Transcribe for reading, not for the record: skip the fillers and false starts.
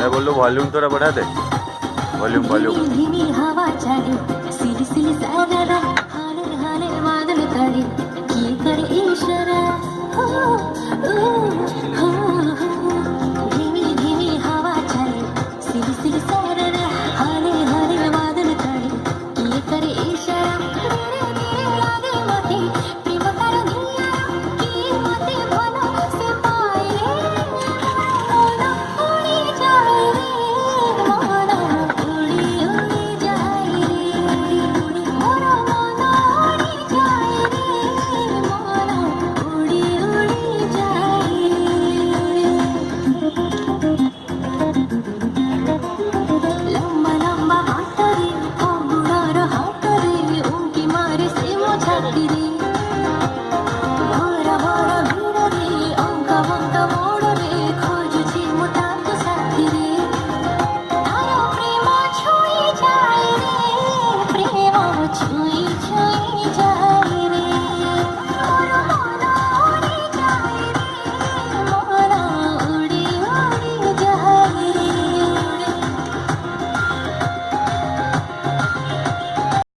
मैं बोल रहा वॉल्यूम थोड़ा बढ़ा दे। Volume volume. धीमी हवा चले सिली सिली सागरा हाले हाले बादल तड़े किए कर इशारा हो हो धीमी धीमी हवा चले सिली सिली सागरा हाले हाले बादल तड़े किए कर इशारा धीरे धीरे लागे मते प्रेम कर दिया किए मते भलो से पाए मोना उड़ी जाए रे मोना उड़ी उड़ी जाए रे मोरा मोना उड़ी जाए रे मोना उड़ी उड़ी जाए लंबा लंबा हाथ रे अंगुरार हाथ रे उनकी मारे से मोछाती रे भरा भरा ভিড় রে অঙ্কা বঙ্কা মোড় রে খোঁজছি মো তাকে সাথী রে তার প্রেম ছুঁয়ে যায় রে প্রেম ছুঁয়ে